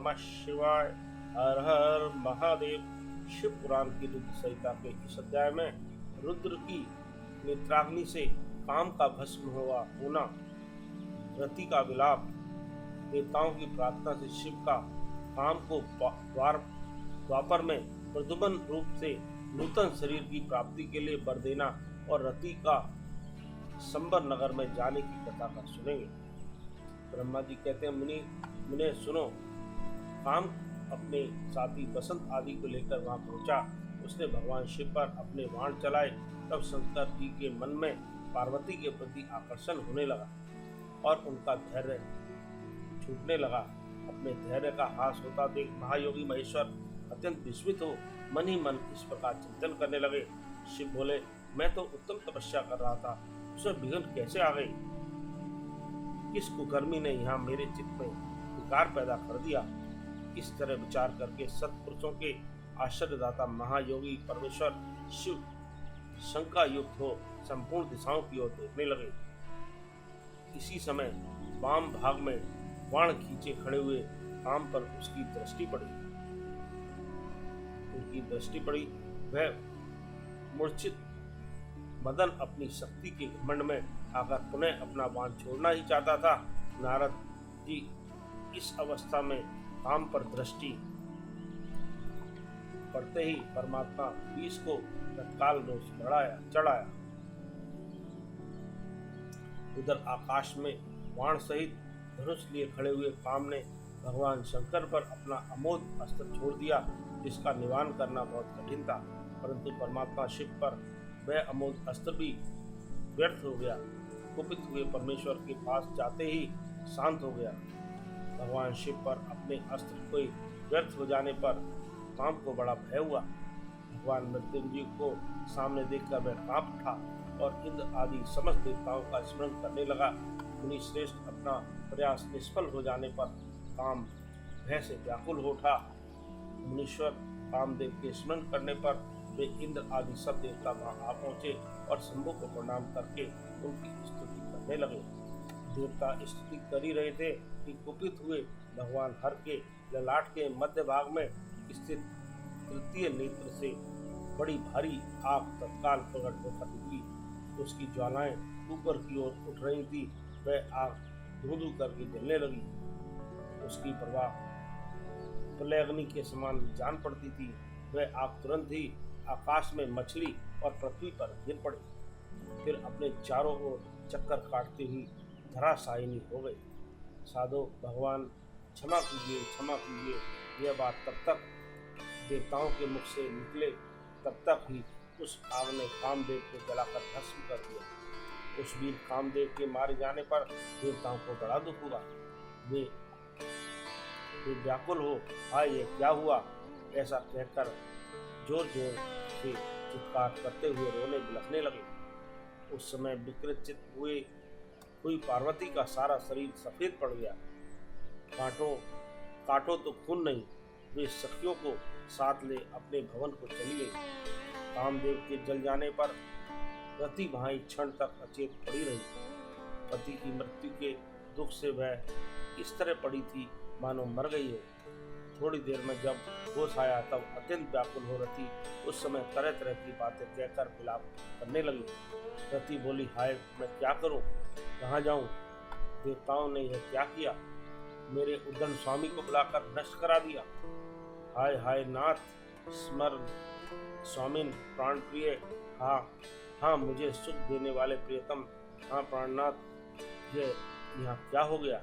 नमः शिवाय। हर हर महादेव। शिव पुराण की रुद्र संहिता के इस अध्याय में रुद्र की नेत्राग्नि से काम का भस्म होना, रति का विलाप, देवताओं की प्रार्थना से शिव का काम को द्वापर में प्रद्युम्न रूप से नूतन शरीर की प्राप्ति के लिए वर देना और रति का संबर नगर में जाने की कथा का सुनेंगे। ब्रह्मा जी कहते हैं, मुनि मुने सुनो। काम अपने साथी बसंत आदि को लेकर वहां पहुंचा। उसने भगवान शिव पर अपने बाण चलाए। तब शंकर जी के मन में पार्वती के प्रति आकर्षण होने लगा और उनका धैर्य छूटने लगा। अपने धैर्य का ह्रास होता देख महायोगी महेश्वर अत्यंत विस्मित हो मन ही मन इस प्रकार चिंतन करने लगे। शिव बोले, मैं तो उत्तम तपस्या कर रहा था, उसमें विघ्न कैसे आ गई? किस कुकर्मी ने यहाँ मेरे चित्त में विकार पैदा कर दिया? इस तरह विचार करके सत्पुरुषों के आश्चर्यदाता महायोगी परमेश्वर शिव शंका युक्त हो संपूर्ण दिशाओं की ओर देखने लगे। इसी समय वाम भाग में बाण खींचे खड़े हुए काम पर उसकी दृष्टि पड़ी। वह मूर्छित मदन अपनी शक्ति के घमंड में आकर पुनः अपना बाण छोड़ना ही चाहता था। नारद जी इस अवस्था में काम पर दृष्टि पड़ते ही परमात्मा विष को तत्काल रोष चढ़ाया। उधर आकाश में बाण सहित धनुष लिए खड़े हुए काम ने भगवान शंकर पर अपना अमोघ अस्त्र छोड़ दिया, जिसका निवारण करना बहुत कठिन था। परंतु परमात्मा शिव पर वह अमोघ अस्त्र भी व्यर्थ हो गया। कुपित हुए परमेश्वर के पास जाते ही शांत हो गया। भगवान शिव पर अपने अस्त्र को व्यर्थ हो जाने पर काम को बड़ा भय हुआ। भगवान मृत्युंजय को सामने देखकर वह कांप उठा और इंद्र आदि समस्त देवताओं का स्मरण करने लगा। मुनि श्रेष्ठ अपना प्रयास निष्फल हो जाने पर काम भय से व्याकुल हो उठा। मुनीश्वर कामदेव के स्मरण करने पर वे इंद्र आदि सब देवता वहां आ पहुंचे और शंभु को प्रणाम करके उनकी स्तुति करने लगे। देवता स्तुति कर ही रहे थे कि कुपित हुए भगवान हर के ललाट के मध्य भाग में स्थित तृतीय नेत्र से बड़ी भारी आग तत्काल प्रकट होकर निकली। उसकी ज्वालाएं ऊपर की ओर उठ रही थी। वह आग धू करके जलने लगी। उसकी प्रवाह प्रलयाग्नि के समान जान पड़ती थी। वह आग तुरंत ही आकाश में मछली और पृथ्वी पर गिर पड़ी, फिर अपने चारों ओर चक्कर काटती हुई धराशायिनी हो गई। साधो भगवान क्षमा कीजिए, यह बात तब तक देवताओं के मुख से निकले तब तक ही उस आग ने कामदेव को जलाकर भस्म कर दिया। उस वीर कामदेव के मारे जाने पर देवताओं को बड़ा दुख हुआ। वे व्याकुल हो, हाय ये क्या हुआ, ऐसा कहकर जोर जोर से चित्कार करते हुए रोने बिलखने लगे। उस समय विकृत चित्त हुई पार्वती का सारा शरीर सफेद पड़ गया। काटो तो खून नहीं। वे सखियों को साथ ले अपने भवन को चली गई। कामदेव के जल जाने पर रति भाई क्षण तक अचेत पड़ी रही। पति की मृत्यु के दुख से वह इस तरह पड़ी थी मानो मर गई हो। थोड़ी देर में जब होश आया तब अत्यंत व्याकुल हो रही। उस समय तरह तरह की बातें कहकर विलाप करने लगी। रति बोली, हाय मैं क्या करूं, कहाँ जाऊं? देवताओं ने यह क्या किया, मेरे उद्दंड स्वामी को बुलाकर नष्ट करा दिया। हाय हाय नाथ, स्मरण स्वामिन प्राण प्रिय, हाँ मुझे सुख देने वाले प्रियतम, हाँ प्राणनाथ, ये यहाँ क्या हो गया?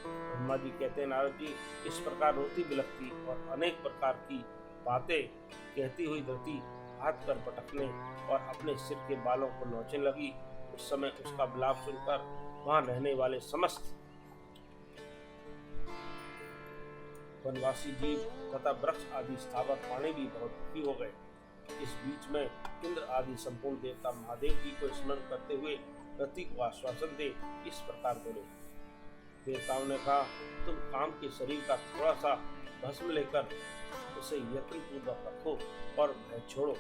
ब्रह्मा जी कहते हैं, नारद जी इस प्रकार रोती बिलखती और अनेक प्रकार की बातें कहती हुई धरती हाथ पर पटकने और अपने सिर के बालों को नोचने लगी। उस समय उसका विलाप सुनकर वहां रहने वाले समस्त वनवासी जीव तथा वृक्ष आदि स्थावर प्राणी भी बहुत दुखी हो गए। इस बीच में इंद्र आदि संपूर्ण देवता महादेव जी को स्मरण करते हुए रति को आश्वासन दे इस प्रकार बोले। देवताओं ने कहा, तुम काम के शरीर का थोड़ा सा भस्म लेकर उसे यत्न पूर्वक रखो और भय छोड़ो।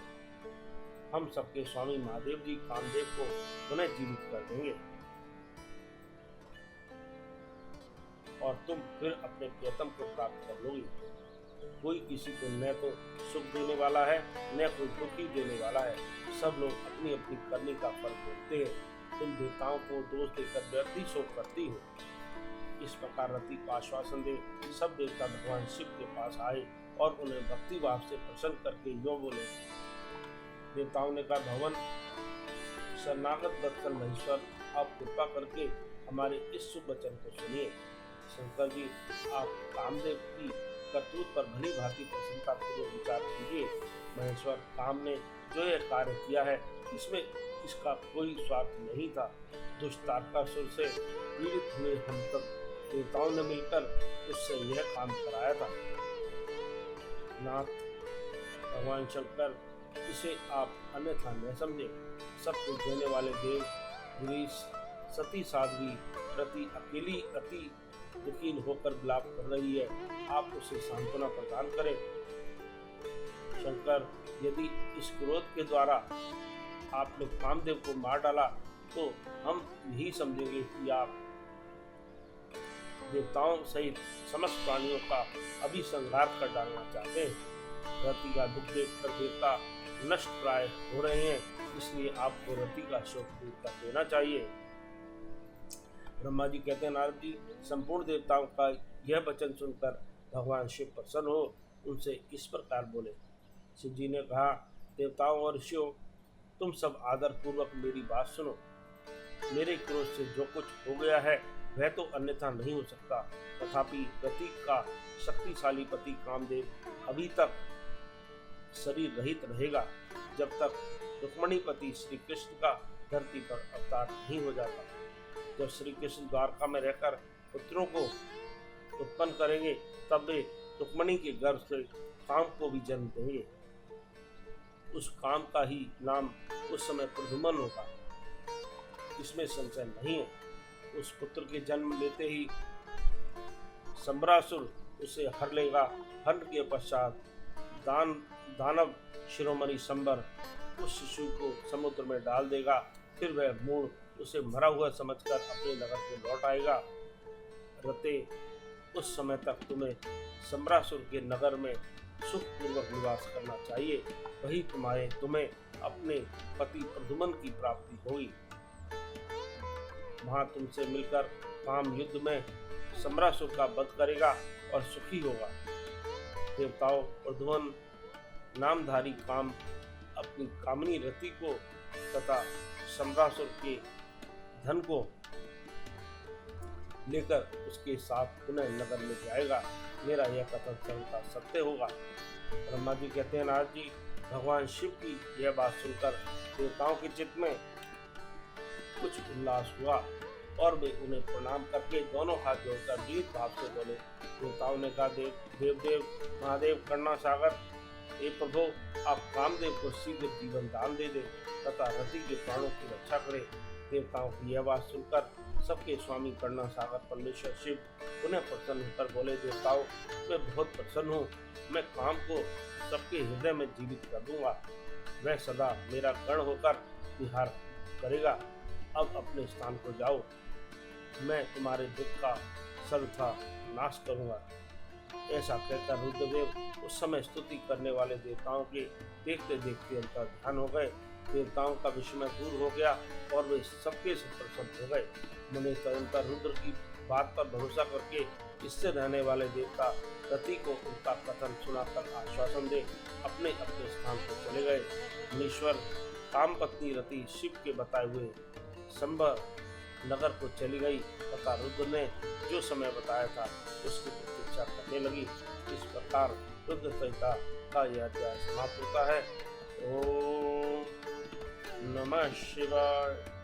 हम सबके स्वामी महादेव जी कामदेव को पुनः जीवित कर देंगे। और तुम फिर अपने प्रियतम को प्राप्त कर लोगे। कोई किसी को न तो सुख देने वाला है न कोई दुख ही देने वाला है। सब लोग अपनी अपनी करनी का फल भोगते हैं। तुम देवताओं को दोष देकर व्यर्थ ही शोक करती हो। इस प्रकार रति को आश्वासन दे सब देवता भगवान शिव के पास आए और उन्हें भक्ति भाव से प्रसन्न करके यो बोले। देवताओं ने कहा, भगवान शरणागत वत्सल महेश्वर, आप कृपा करके हमारे इस शुभ वचन को सुनिए। शंकर जी, आप कामदेव की करतूत पर भली भांति प्रसन्नता पूर्वक विचार कीजिए। महेश्वर, काम ने जो यह कार्य किया है इसमें इसका कोई स्वार्थ नहीं था। दुष्ट तारकासुर से पीड़ित हुए हम सब देवताओं ने मिलकर उससे यह काम कराया था। नाथ भगवान शंकर, इसे आप अन्यथा न समझे। सब कुछ देने वाले देव गिरीश, सती साध्वी रति अकेली अति दुखी होकर विलाप कर रही है। आप उसे सांत्वना प्रदान करें। शंकर, यदि इस क्रोध के द्वारा आपने कामदेव को मार डाला तो हम यही समझेंगे कि आप देवताओं सहित समस्त प्राणियों का अभी संहार कर डालना चाहते हैं। रति का दुख देखकर देवता नष्ट प्राय हो रहे हैं, इसलिए आपको रति का शोक दूर कर देना चाहिए। ब्रह्मा जी कहते हैं, नारद जी, संपूर्ण देवताओं का यह वचन सुनकर भगवान शिव प्रसन्न हो उनसे इस प्रकार बोले। शिव जी ने कहा, देवताओं और ऋषियों, तुम सब आदर पूर्वक मेरी बात सुनो। मेरे क्रोध से जो कुछ हो गया है वह तो अन्यथा नहीं हो सकता, तथापि रति का शक्तिशाली पति कामदेव अभी तक शरीर रहित रहेगा जब तक रुक्मणीपति श्री कृष्ण का धरती पर अवतार नहीं हो जाता। जब श्री कृष्ण द्वारका में रहकर पुत्रों को उत्पन्न करेंगे तब वे रुक्मणी के गर्भ से काम को भी जन्म देंगे। उस काम का ही नाम उस समय प्रद्युम्न होगा, इसमें संशय नहीं है। उस पुत्र के जन्म लेते ही संबरासुर उसे हर लेगा। हरण के पश्चात दानव शिरोमणि संबर उस शिशु को समुद्र में डाल देगा। फिर वह मूढ़ उसे मरा हुआ समझकर अपने नगर को लौट आएगा। रते, उस समय तक तुम्हें संबरासुर के नगर में सुखपूर्वक निवास करना चाहिए। वही तुम्हें अपने पति प्रद्युम्न की प्राप्ति होगी। वहां तुमसे मिलकर काम युद्ध में संबरासुर का वध करेगा और सुखी होगा। देवताओं, प्रद्युम्न नामधारी काम अपनी कामनी रति को तथा संबरासुर के धन को लेकर उसके साथ पुनः नगर में जाएगा। मेरा यह कथन सर्वथा सत्य होगा। ब्रह्मा जी कहते हैं, नारद जी, भगवान शिव की यह बात सुनकर देवताओं के चित्त में कुछ उल्लास हुआ और वे उन्हें प्रणाम करके दोनों हाथ जोड़कर विनीत भाव से बोले। देवताओं ने कहा, देव महादेव करुणा सागर, हे प्रभु, आप कामदेव को शीघ्र जीवन दान दे दे तथा रति के प्राणों की रक्षा करें। देवताओं की यह बात सुनकर सबके स्वामी करुणा सागर परमेश्वर शिव उन्हें प्रसन्न होकर बोले, देवताओं, मैं बहुत प्रसन्न हूँ। मैं काम को सबके हृदय में जीवित कर दूंगा। वह सदा मेरा गण होकर विहार करेगा। अब अपने स्थान को जाओ, मैं तुम्हारे दुख का सर्वथा नाश करूंगा। ऐसा कहकर रुद्रदेव उस समय स्तुति करने वाले देवताओं के देखते देखते उनका ध्यान हो गए। देवताओं का विस्मय दूर हो गया और वे सबके सब प्रसन्न हो गए। मुनि तदंतर रुद्र की बात पर भरोसा करके इससे रहने वाले देवता रति को उनका कथन सुनाकर आश्वासन दे अपने अपने स्थान पर चले गए। मुनीश्वर, काम पत्नी रति शिव के बताए हुए संबर नगर को चली गई तथा रुद्र ने जो समय बताया था उसकी प्रतीक्षा करने लगी। इस प्रकार रुद्र संहिता का यह अध्याय समाप्त होता है। ओम नमः शिवाय।